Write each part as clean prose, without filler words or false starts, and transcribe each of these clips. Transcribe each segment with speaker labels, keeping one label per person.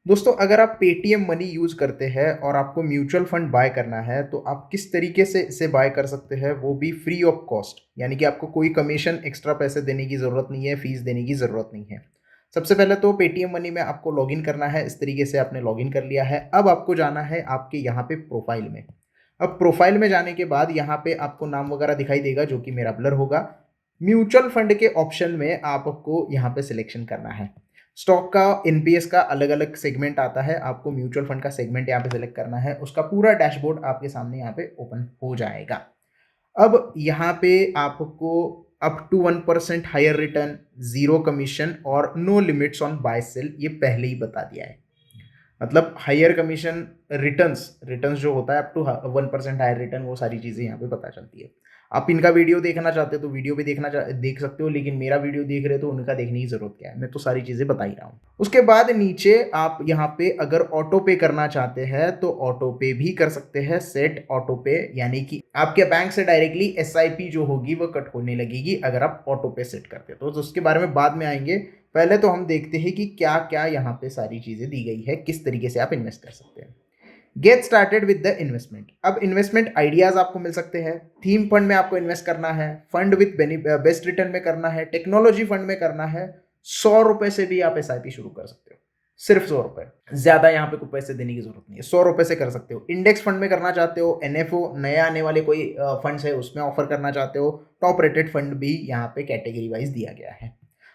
Speaker 1: दोस्तों अगर आप पेटीएम मनी यूज़ करते हैं और आपको म्यूचुअल फंड बाय करना है तो आप किस तरीके से इसे बाय कर सकते हैं वो भी फ्री ऑफ कॉस्ट, यानी कि आपको कोई कमीशन एक्स्ट्रा पैसे देने की ज़रूरत नहीं है, फीस देने की ज़रूरत नहीं है। सबसे पहले तो पेटीएम मनी में आपको लॉगिन करना है। इस तरीके से आपने लॉगिन कर लिया है। अब आपको जाना है आपके यहाँ पे प्रोफाइल में। अब प्रोफाइल में जाने के बाद यहाँ पे आपको नाम वगैरह दिखाई देगा जो कि मेरा ब्लर होगा। म्यूचुअल फंड के ऑप्शन में आपको यहाँ पे सिलेक्शन करना है। स्टॉक का एनपीएस का अलग अलग सेगमेंट आता है, आपको म्यूचुअल फंड का सेगमेंट यहाँ पे सेलेक्ट करना है। उसका पूरा डैशबोर्ड आपके सामने यहाँ पे ओपन हो जाएगा। अब यहाँ पे आपको up to 1% higher return, zero commission और no limits on buy sell ये पहले ही बता दिया है। मतलब हायर कमीशन, रिटर्न्स रिटर्न्स जो होता है अप टू 1% हायर रिटर्न, वो सारी चीज़ें यहाँ पे पता चलती है। आप इनका वीडियो देखना चाहते हो तो वीडियो भी देख सकते हो, लेकिन मेरा वीडियो देख रहे हो तो उनका देखने की ज़रूरत क्या है, मैं तो सारी चीज़ें बता ही रहा हूँ। उसके बाद नीचे आप यहाँ पे अगर ऑटो पे करना चाहते हैं तो ऑटो पे भी कर सकते हैं। सेट ऑटो पे यानी कि आपके बैंक से डायरेक्टली एसआईपी जो होगी वो कट होने लगेगी अगर आप ऑटो पे सेट करते हो। तो उसके बारे में बाद में आएंगे। पहले तो हम देखते हैं कि क्या क्या यहाँ पे सारी चीज़ें दी गई है, किस तरीके से आप इन्वेस्ट कर सकते हैं। Get started with the investment. अब इन्वेस्टमेंट आइडियाज आपको मिल सकते हैं। थीम फंड में आपको इन्वेस्ट करना है, फंड विद बेस्ट रिटर्न में करना है, टेक्नोलॉजी फंड में करना है। 100 रुपए से भी आप एसआईपी शुरू कर सकते हो, सिर्फ 100 रुपए। ज्यादा यहाँ पे कोई पैसे देने की जरूरत नहीं है, 100 रुपए से कर सकते हो। इंडेक्स फंड में करना चाहते हो, एनएफओ नया आने वाले कोई फंड्स है उसमें ऑफर करना चाहते हो, टॉप रेटेड फंड भी यहाँ पे कैटेगरी वाइज दिया गया है।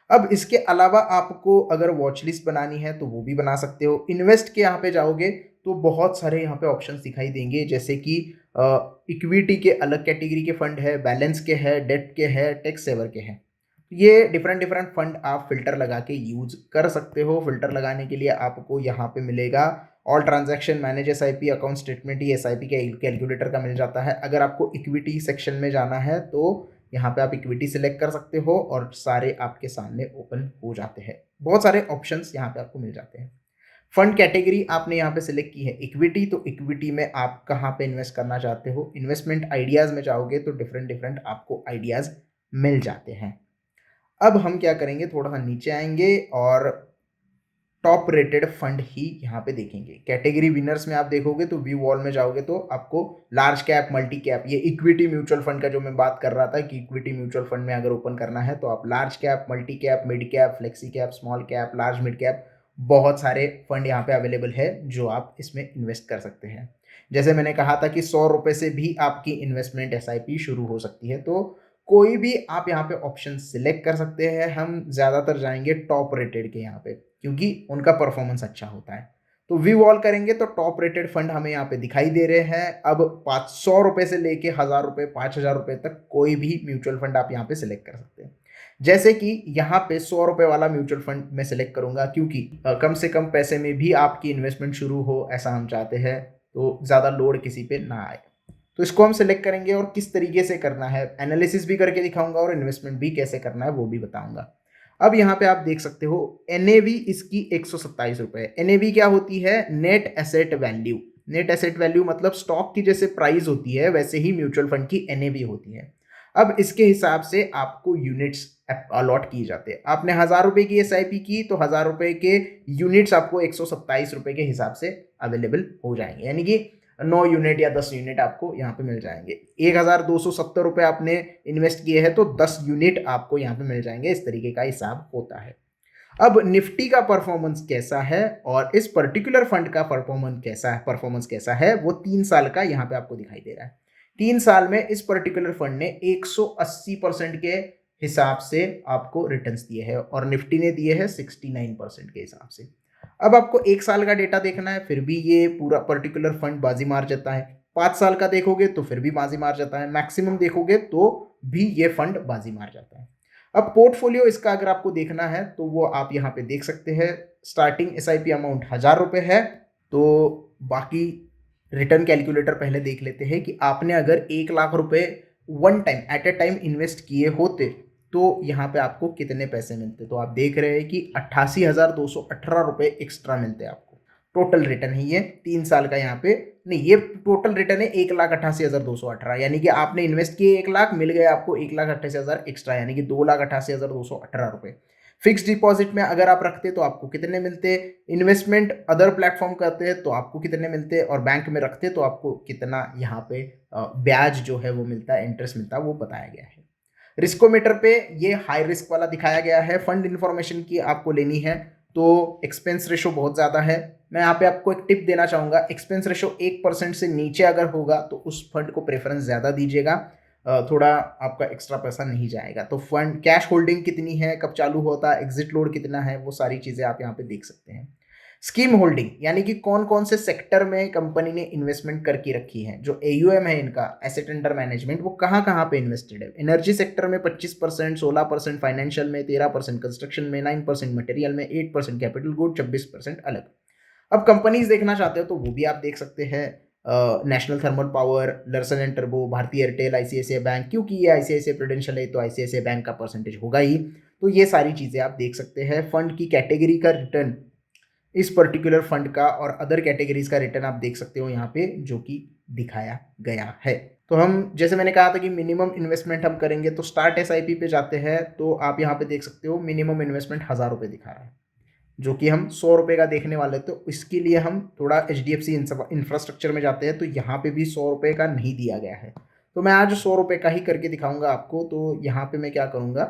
Speaker 1: अब इसके अलावा आपको अगर वॉच लिस्ट बनानी है तो वो भी बना सकते हो। इन्वेस्ट के यहाँ पे जाओगे तो बहुत सारे यहाँ पे ऑप्शंस दिखाई देंगे, जैसे कि इक्विटी के अलग कैटेगरी के फंड है, बैलेंस के है, डेट के है, टैक्स सेवर के हैं। ये डिफरेंट डिफरेंट फंड आप फिल्टर लगा के यूज कर सकते हो। फिल्टर लगाने के लिए आपको यहाँ पे मिलेगा all transaction manage SIP account statement, ये एसआईपी के कैलकुलेटर का मिल जाता है। अगर आपको इक्विटी सेक्शन में जाना है तो यहाँ पे आप इक्विटी सिलेक्ट कर सकते हो और सारे आपके सामने ओपन हो जाते हैं। बहुत सारे ऑप्शंस यहाँ पे आपको मिल जाते हैं। फंड कैटेगरी आपने यहाँ पे सिलेक्ट की है इक्विटी, तो इक्विटी में आप कहाँ पे इन्वेस्ट करना चाहते हो। इन्वेस्टमेंट आइडियाज में जाओगे तो डिफरेंट डिफरेंट आपको आइडियाज मिल जाते हैं। अब हम क्या करेंगे, थोड़ा सा नीचे आएंगे और टॉप रेटेड फंड ही यहाँ पे देखेंगे। कैटेगरी विनर्स में आप देखोगे तो व्यू वॉल में जाओगे तो आपको लार्ज कैप, मल्टी कैप, ये इक्विटी म्यूचुअल फंड का जो मैं बात कर रहा था कि इक्विटी म्यूचुअल फंड में अगर ओपन करना है तो आप large cap, multi cap, mid cap, flexi cap, small cap, large mid cap, बहुत सारे फंड यहाँ पे अवेलेबल है जो आप इसमें इन्वेस्ट कर सकते हैं। जैसे मैंने कहा था कि 100 रुपए से भी आपकी इन्वेस्टमेंट एसआईपी शुरू हो सकती है, तो कोई भी आप यहाँ पे ऑप्शन सिलेक्ट कर सकते हैं। हम ज़्यादातर जाएंगे टॉप रेटेड के यहाँ पे क्योंकि उनका परफॉर्मेंस अच्छा होता है। तो व्यू ऑल करेंगे तो टॉप रेटेड फंड हमें यहाँ पे दिखाई दे रहे हैं। अब 500 रुपए से लेके 1000 रुपए, 5000 रुपए तक कोई भी म्यूचुअल फंड आप यहाँ पे सिलेक्ट कर सकते हैं। जैसे कि यहाँ पे 100 रुपए वाला म्यूचुअल फंड मैं सिलेक्ट करूंगा क्योंकि कम से कम पैसे में भी आपकी इन्वेस्टमेंट शुरू हो, ऐसा हम चाहते हैं, तो ज़्यादा लोड किसी पे ना आए। तो इसको हम सिलेक्ट करेंगे और किस तरीके से करना है एनालिसिस भी करके दिखाऊंगा और इन्वेस्टमेंट भी कैसे करना है वो भी बताऊंगा। अब यहाँ पे आप देख सकते हो एनएवी इसकी 127 रुपए। एनएवी क्या होती है, net asset value. Net asset value मतलब स्टॉक की जैसे प्राइस होती है वैसे ही म्यूचुअल फंड की एनएवी होती है। अब इसके हिसाब से आपको यूनिट्स अलॉट किए जाते हैं। आपने 1000 रुपए की एसआईपी की तो 1000 रुपए के यूनिट्स आपको 127 रुपए के हिसाब से अवेलेबल हो जाएंगे, यानी कि 9 यूनिट या 10 यूनिट आपको यहाँ पे मिल जाएंगे। 1270 रुपए आपने इन्वेस्ट किए हैं तो 10 यूनिट आपको यहाँ पे मिल जाएंगे। इस तरीके का हिसाब होता है। अब निफ्टी का परफॉर्मेंस कैसा है और इस पर्टिकुलर फंड का परफॉर्मेंस कैसा है वो 3 साल का यहाँ पे आपको दिखाई दे रहा है। 3 साल में इस पर्टिकुलर फंड ने 180% के हिसाब से आपको रिटर्न्स दिए हैं और निफ्टी ने दिए हैं 69% के हिसाब से। अब आपको 1 साल का डेटा देखना है, फिर भी ये पूरा पर्टिकुलर फंड बाजी मार जाता है। 5 साल का देखोगे तो फिर भी बाजी मार जाता है। मैक्सिमम देखोगे तो भी ये फंड बाजी मार जाता है। अब पोर्टफोलियो इसका अगर आपको देखना है तो वो आप यहाँ पे देख सकते हैं। स्टार्टिंग एसआईपी अमाउंट 1000 रुपए है। तो बाकी रिटर्न कैलकुलेटर पहले देख लेते हैं कि आपने अगर 1 लाख रुपए one time at a time invest किए होते तो यहाँ पे आपको कितने पैसे मिलते। तो आप देख रहे हैं कि 88,218 रुपए एक्स्ट्रा मिलते हैं आपको। टोटल रिटर्न है ये 3 साल का, यहाँ पे नहीं, ये टोटल रिटर्न है 1,88,218, यानी कि आपने इन्वेस्ट किए 1 लाख, मिल गए आपको 1,88,000 एक्स्ट्रा, यानी कि 2,88,218 रुपए। फिक्स डिपॉजिट में अगर आप रखते तो आपको कितने मिलते, इन्वेस्टमेंट अदर प्लेटफॉर्म करते हैं तो आपको कितने मिलते, और बैंक में रखते तो आपको कितना यहाँ पे ब्याज जो है वो मिलता है, इंटरेस्ट मिलता है, वो बताया गया है। रिस्कोमीटर पे ये हाई रिस्क वाला दिखाया गया है। फंड इन्फॉर्मेशन की आपको लेनी है तो एक्सपेंस रेशो बहुत ज़्यादा है। मैं यहाँ पे आपको एक टिप देना चाहूँगा, एक्सपेंस रेशो 1% से नीचे अगर होगा तो उस फंड को प्रेफरेंस ज़्यादा दीजिएगा, थोड़ा आपका एक्स्ट्रा पैसा नहीं जाएगा। तो फंड कैश होल्डिंग कितनी है, कब चालू होता है, एग्जिट लोड कितना है, वो सारी चीज़ें आप यहाँ पे देख सकते हैं। स्कीम होल्डिंग यानी कि कौन कौन से सेक्टर में कंपनी ने इन्वेस्टमेंट करके रखी है, जो AUM है इनका एसेट अंडर मैनेजमेंट, वो कहाँ कहाँ पे इन्वेस्टेड है। एनर्जी सेक्टर में 25%, 16%, फाइनेंशियल में 13%, कंस्ट्रक्शन में 9%, मटेरियल में 8%, कैपिटल गुड 26% अलग। अब कंपनीज देखना चाहते हो तो वो भी आप देख सकते हैं, national thermal power, Larsen and टर्बो, भारतीय एयरटेल, ICICI बैंक, क्योंकि ये ICICI प्रूडेंशियल है तो ICICI बैंक का परसेंटेज होगा ही। तो ये सारी चीज़ें आप देख सकते हैं। फंड की कैटेगरी का रिटर्न, इस पर्टिकुलर फंड का और अदर कैटेगरीज का रिटर्न आप देख सकते हो यहाँ पे, जो कि दिखाया गया है। तो हम, जैसे मैंने कहा था कि मिनिमम इन्वेस्टमेंट हम करेंगे, तो स्टार्ट SIP पे जाते हैं तो आप यहाँ पे देख सकते हो मिनिमम इन्वेस्टमेंट 1000 रुपये दिखा रहा है, जो कि हम 100 रुपये का देखने वाले। तो इसके लिए हम थोड़ा HDFC इंफ्रास्ट्रक्चर में जाते हैं तो यहाँ पे भी 100 रुपये का नहीं दिया गया है। तो मैं आज 100 रुपये का ही करके दिखाऊंगा आपको। तो यहाँ पे मैं क्या करूँगा,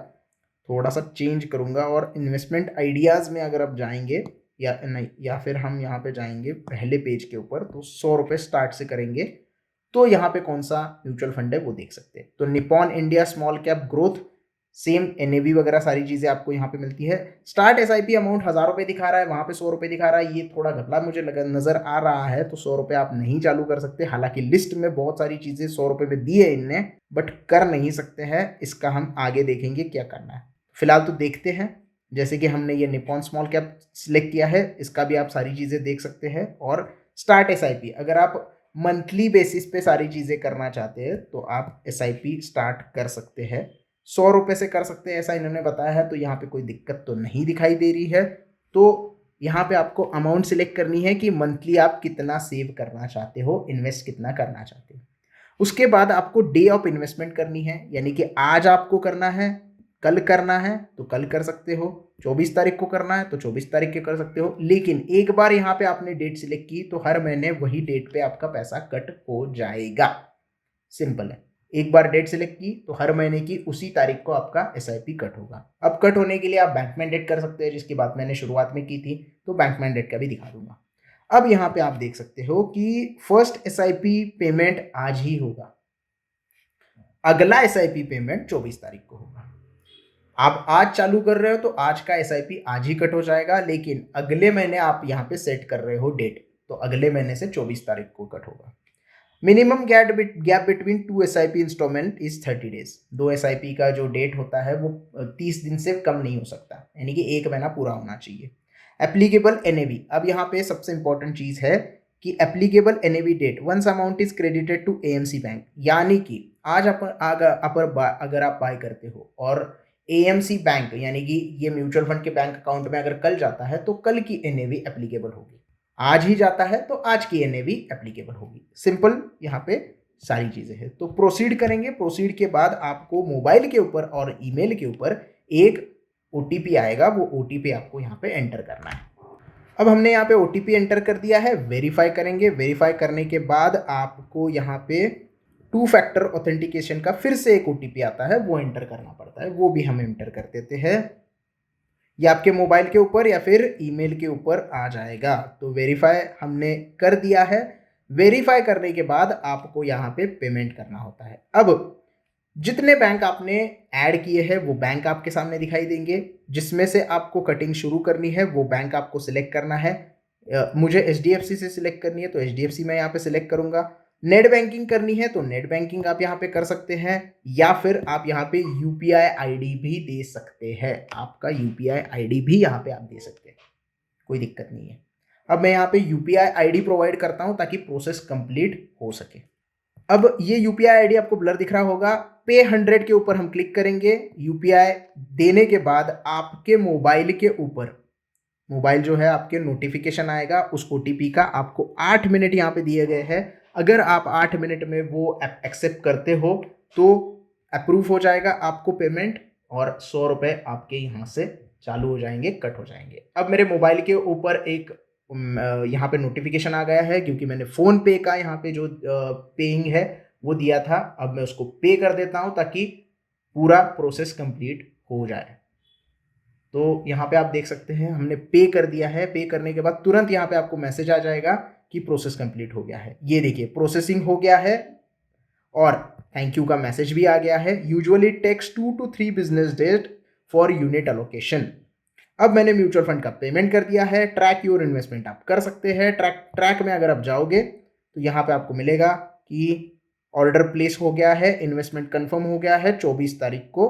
Speaker 1: थोड़ा सा चेंज करूँगा और इन्वेस्टमेंट आइडियाज़ में अगर आप जाएंगे, या नहीं, या फिर हम यहाँ पे जाएंगे पहले पेज के ऊपर, तो 100 रुपये स्टार्ट से करेंगे तो यहाँ पे कौन सा म्यूचुअल फंड है वो देख सकते हैं। तो Nippon India small cap growth, same NAV वगैरह सारी चीज़ें आपको यहाँ पे मिलती है। स्टार्ट SIP अमाउंट 1000 रुपये दिखा रहा है, वहाँ पे 100 रुपये दिखा रहा है, ये थोड़ा घपला मुझे नज़र आ रहा है। तो 100 रुपये आप नहीं चालू कर सकते, हालांकि लिस्ट में बहुत सारी चीज़ें 100 रुपये में दी है इनने, बट कर नहीं सकते हैं। इसका हम आगे देखेंगे क्या करना है। फिलहाल तो देखते हैं। जैसे कि हमने ये निपॉन स्मॉल कैप सिलेक्ट किया है, इसका भी आप सारी चीज़ें देख सकते हैं। और स्टार्ट SIP, अगर आप मंथली बेसिस पे सारी चीज़ें करना चाहते हैं तो आप SIP स्टार्ट कर सकते हैं। 100 रुपये से कर सकते हैं ऐसा इन्होंने बताया है, तो यहाँ पे कोई दिक्कत तो नहीं दिखाई दे रही है। तो यहाँ पे आपको अमाउंट सिलेक्ट करनी है कि मंथली आप कितना सेव करना चाहते हो, इन्वेस्ट कितना करना चाहते हो। उसके बाद आपको डे ऑफ इन्वेस्टमेंट करनी है, यानी कि आज आपको करना है, कल करना है तो कल कर सकते हो, 24 तारीख को करना है तो 24 तारीख के कर सकते हो। लेकिन एक बार यहाँ पे आपने डेट सिलेक्ट की तो हर महीने वही डेट पे आपका पैसा कट हो जाएगा। सिंपल है, एक बार डेट सिलेक्ट की तो हर महीने की उसी तारीख को आपका SIP कट होगा। अब कट होने के लिए आप बैंक मैंडेट कर सकते हैं, जिसकी बात मैंने शुरुआत में की थी, तो बैंक मैंडेट का भी दिखा दूंगा। अब यहाँ पे आप देख सकते हो कि फर्स्ट SIP पेमेंट आज ही होगा, अगला SIP पेमेंट 24 तारीख को होगा। आप आज चालू कर रहे हो तो आज का SIP आज ही कट हो जाएगा, लेकिन अगले महीने आप यहाँ पे सेट कर रहे हो डेट, तो अगले महीने से 24 तारीख को कट होगा। Minimum gap between 2 SIP instalment is 30 days. 2 SIP का जो डेट होता है वो 30 दिन से कम नहीं हो सकता, यानी कि एक महीना पूरा होना चाहिए। एप्लीकेबल NAV, अब यहाँ पे सबसे इंपॉर्टेंट चीज है कि applicable NAV date once amount is credited to AMC bank, यानी कि आज अगर आप बाय करते हो और AMC बैंक यानी कि ये म्यूचुअल फंड के बैंक अकाउंट में अगर कल जाता है तो कल की NAV एप्लीकेबल होगी, आज ही जाता है तो आज की NAV एप्लीकेबल होगी। सिंपल यहाँ पे सारी चीजें हैं। तो प्रोसीड करेंगे, प्रोसीड के बाद आपको मोबाइल के ऊपर और ईमेल के ऊपर एक OTP आएगा, वो OTP आपको यहाँ पे एंटर करना है। अब हमने यहाँ पे OTP एंटर कर दिया है, वेरीफाई करेंगे। वेरीफाई करने के बाद आपको यहाँ पे 2 फैक्टर ऑथेंटिकेशन का फिर से एक OTP आता है, वो एंटर करना पड़ता है, वो भी हम एंटर कर देते हैं। ये आपके मोबाइल के ऊपर या फिर ईमेल के ऊपर आ जाएगा। तो वेरीफाई हमने कर दिया है। वेरीफाई करने के बाद आपको यहाँ पे पेमेंट करना होता है। अब जितने बैंक आपने ऐड किए हैं वो बैंक आपके सामने दिखाई देंगे, जिसमें से आपको कटिंग शुरू करनी है वो बैंक आपको सिलेक्ट करना है। मुझे HDFC से सिलेक्ट करनी है तो HDFC मैं यहाँ पे सिलेक्ट करूंगा। नेट बैंकिंग करनी है तो नेट बैंकिंग आप यहाँ पे कर सकते हैं, या फिर आप यहाँ पे UPI ID भी दे सकते हैं। आपका UPI ID भी यहाँ पे आप दे सकते हैं, कोई दिक्कत नहीं है। अब मैं यहाँ पे UPI ID प्रोवाइड करता हूँ ताकि प्रोसेस कंप्लीट हो सके। अब ये UPI ID आपको ब्लर दिख रहा होगा, पे 100 के ऊपर हम क्लिक करेंगे। UPI देने के बाद आपके मोबाइल के ऊपर, मोबाइल जो है आपके नोटिफिकेशन आएगा उस OTP का, आपको 8 मिनट यहाँ पे दिए गए हैं। अगर आप 8 मिनट में वो एक्सेप्ट करते हो तो अप्रूव हो जाएगा आपको पेमेंट, और 100 रुपये आपके यहाँ से चालू हो जाएंगे, कट हो जाएंगे। अब मेरे मोबाइल के ऊपर एक यहाँ पे नोटिफिकेशन आ गया है क्योंकि मैंने फ़ोन पे का यहाँ पे जो पेइंग है वो दिया था। अब मैं उसको पे कर देता हूँ ताकि पूरा प्रोसेस कंप्लीट हो जाए। तो यहाँ पे आप देख सकते हैं हमने पे कर दिया है। पे करने के बाद तुरंत यहाँ पे आपको मैसेज आ जाएगा कि प्रोसेस कंप्लीट हो गया है। ये देखिए प्रोसेसिंग हो गया है और थैंक यू का मैसेज भी आ गया है। Usually takes 2 to 3 business days for unit allocation. अब मैंने म्यूचुअल फंड का पेमेंट कर दिया है। ट्रैक योर इन्वेस्टमेंट आप कर सकते हैं। ट्रैक में अगर आप जाओगे तो यहाँ पे आपको मिलेगा कि ऑर्डर प्लेस हो गया है, इन्वेस्टमेंट कंफर्म हो गया है। 24 तारीख को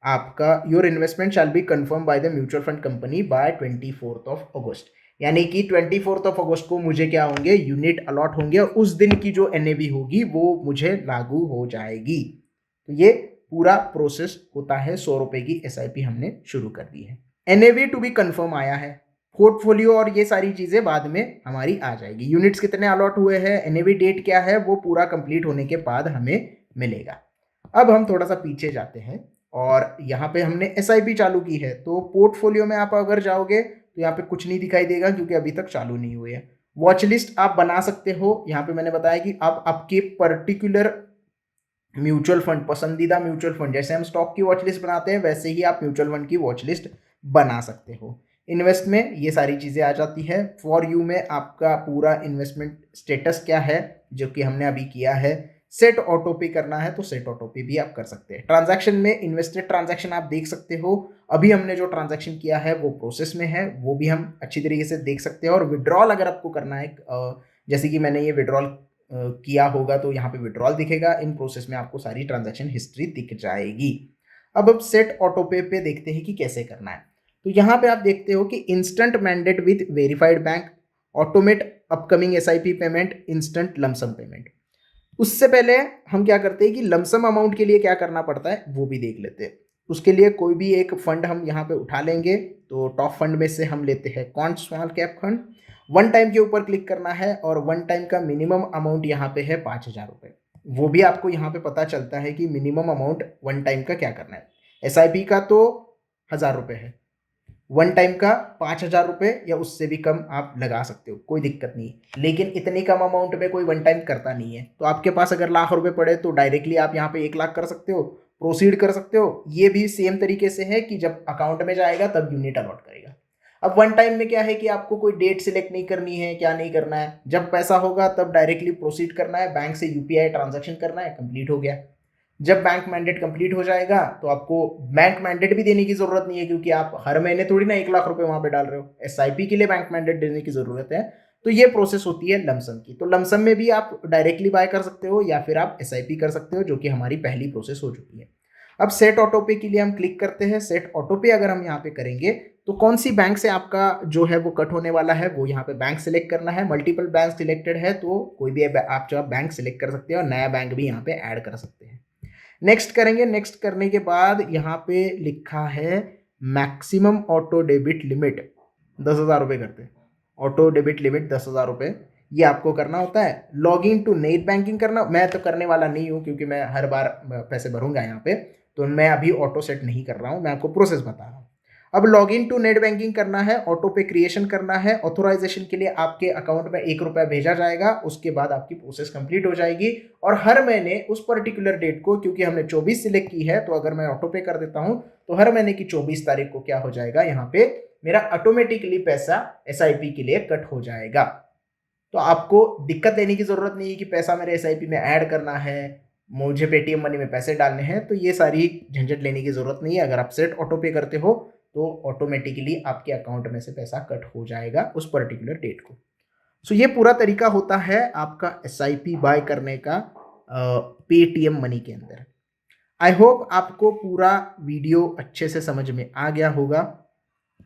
Speaker 1: आपका your investment shall be confirm by the mutual fund company by 24 अगस्त। यानी कि 24 अगस्त को मुझे क्या होंगे, यूनिट अलॉट होंगे और उस दिन की जो एनएवी होगी वो मुझे लागू हो जाएगी। तो ये पूरा प्रोसेस होता है। 100 रुपए की एसआईपी हमने शुरू कर दी है। एनएवी टू बी कंफर्म आया है। पोर्टफोलियो और ये सारी चीजें बाद में हमारी आ जाएगी। यूनिट्स कितने अलॉट हुए हैं, एनएवी डेट क्या है, वो पूरा कंप्लीट होने के बाद हमें मिलेगा। अब हम थोड़ा सा पीछे जाते हैं और यहाँ पे हमने एसआईपी चालू की है। तो पोर्टफोलियो में आप अगर जाओगे तो यहाँ पे कुछ नहीं दिखाई देगा क्योंकि अभी तक चालू नहीं हुई है। वॉच लिस्ट आप बना सकते हो। यहाँ पे मैंने बताया कि आप आपके पर्टिकुलर म्यूचुअल फंड, पसंदीदा म्यूचुअल फंड, जैसे हम स्टॉक की वॉच लिस्ट बनाते हैं वैसे ही आप म्यूचुअल फंड की वॉच लिस्ट बना सकते हो। इन्वेस्ट में ये सारी चीज़ें आ जाती है। फॉर यू में आपका पूरा इन्वेस्टमेंट स्टेटस क्या है जो कि हमने अभी किया है। सेट ऑटो पे करना है तो सेट ऑटो पे भी आप कर सकते हैं। ट्रांजैक्शन में इन्वेस्टेड ट्रांजैक्शन आप देख सकते हो। अभी हमने जो ट्रांजैक्शन किया है वो प्रोसेस में है, वो भी हम अच्छी तरीके से देख सकते हैं। और विड्रॉल अगर आपको करना है, जैसे कि मैंने ये विड्रॉल किया होगा तो यहाँ पे विड्रॉल दिखेगा। इन प्रोसेस में आपको सारी ट्रांजैक्शन हिस्ट्री दिख जाएगी। अब सेट ऑटो पे पे देखते हैं कि कैसे करना है। तो यहाँ पे आप देखते हो कि instant mandate with verified bank, automate upcoming SIP payment, instant lump sum payment. उससे पहले हम क्या करते हैं कि लमसम अमाउंट के लिए क्या करना पड़ता है वो भी देख लेते हैं। उसके लिए कोई भी एक फंड हम यहाँ पे उठा लेंगे। तो टॉप फंड में से हम लेते हैं quant small cap fund. One time के ऊपर क्लिक करना है और वन टाइम का मिनिमम अमाउंट यहाँ पे है 5,000 रुपये। वो भी आपको यहाँ पे पता चलता है कि मिनिमम अमाउंट वन टाइम का क्या करना है। एसआईपी का तो 1,000 रुपये है, वन टाइम का 5,000 रुपये या उससे भी कम आप लगा सकते हो, कोई दिक्कत नहीं। लेकिन इतनी कम अमाउंट में कोई वन टाइम करता नहीं है। तो आपके पास अगर लाख रुपए पड़े तो डायरेक्टली आप यहाँ पे 1 लाख कर सकते हो, प्रोसीड कर सकते हो। ये भी सेम तरीके से है कि जब अकाउंट में जाएगा तब यूनिट अलॉट करेगा। अब वन टाइम में क्या है कि आपको कोई डेट सिलेक्ट नहीं करनी है, क्या नहीं करना है। जब पैसा होगा तब डायरेक्टली प्रोसीड करना है, बैंक से यूपीआई ट्रांजैक्शन करना है, कंप्लीट हो गया। जब बैंक मैंडेट कंप्लीट हो जाएगा तो आपको बैंक मैंडेट भी देने की जरूरत नहीं है क्योंकि आप हर महीने थोड़ी ना 1 लाख रुपए वहां पे डाल रहे हो। एसआईपी के लिए बैंक मैंडेट देने की जरूरत है। तो ये प्रोसेस होती है लमसम की। तो लमसम में भी आप डायरेक्टली बाय कर सकते हो या फिर आप एसआईपी कर सकते हो, जो कि हमारी पहली प्रोसेस हो चुकी है। अब सेट ऑटो पे के लिए हम क्लिक करते हैं। सेट ऑटो पे अगर हम यहाँ पे करेंगे तो कौन सी बैंक से आपका जो है वो कट होने वाला है वो यहाँ पे बैंक सिलेक्ट करना है। मल्टीपल बैंक सिलेक्टेड है तो कोई भी आप जो बैंक सिलेक्ट कर सकते हैं और नया बैंक भी यहाँ पे ऐड कर सकते हैं। नेक्स्ट करेंगे। नेक्स्ट करने के बाद यहाँ पे लिखा है मैक्सिमम ऑटो डेबिट लिमिट 10,000 रुपये करते हैं। ऑटो डेबिट लिमिट 10,000 रुपये ये आपको करना होता है। Log in to net banking करना, मैं तो करने वाला नहीं हूँ क्योंकि मैं हर बार पैसे भरूंगा यहाँ पे, तो मैं अभी ऑटो सेट नहीं कर रहा हूँ, मैं आपको प्रोसेस बता रहा हूँ। अब log in to net banking करना है, ऑटो पे क्रिएशन करना है। ऑथोराइजेशन के लिए आपके अकाउंट में 1 रुपया भेजा जाएगा, उसके बाद आपकी प्रोसेस कंप्लीट हो जाएगी। और हर महीने उस पर्टिकुलर डेट को, क्योंकि हमने 24 सिलेक्ट की है तो अगर मैं ऑटो पे कर देता हूं तो हर महीने की 24 तारीख को क्या हो जाएगा, यहाँ पे मेरा ऑटोमेटिकली पैसा एसआईपी के लिए कट हो जाएगा। तो आपको दिक्कत लेने की जरूरत नहीं है कि पैसा मेरे एसआईपी में ऐड करना है, मुझे पेटीएम मनी में पैसे डालने हैं, तो ये सारी झंझट लेने की जरूरत नहीं है। अगर आप सेट ऑटो पे करते हो तो ऑटोमेटिकली आपके अकाउंट में से पैसा कट हो जाएगा उस पर्टिकुलर डेट को। सो ये पूरा तरीका होता है आपका एसआईपी बाय करने का पेटीएम मनी के अंदर। आई होप आपको पूरा वीडियो अच्छे से समझ में आ गया होगा।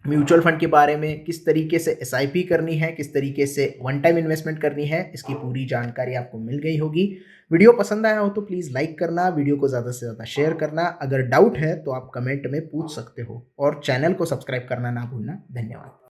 Speaker 1: म्यूचुअल फंड के बारे में किस तरीके से एसआईपी करनी है, किस तरीके से वन टाइम इन्वेस्टमेंट करनी है, इसकी पूरी जानकारी आपको मिल गई होगी। वीडियो पसंद आया हो तो प्लीज़ लाइक करना, वीडियो को ज़्यादा से ज़्यादा शेयर करना। अगर डाउट है तो आप कमेंट में पूछ सकते हो और चैनल को सब्सक्राइब करना ना भूलना। धन्यवाद।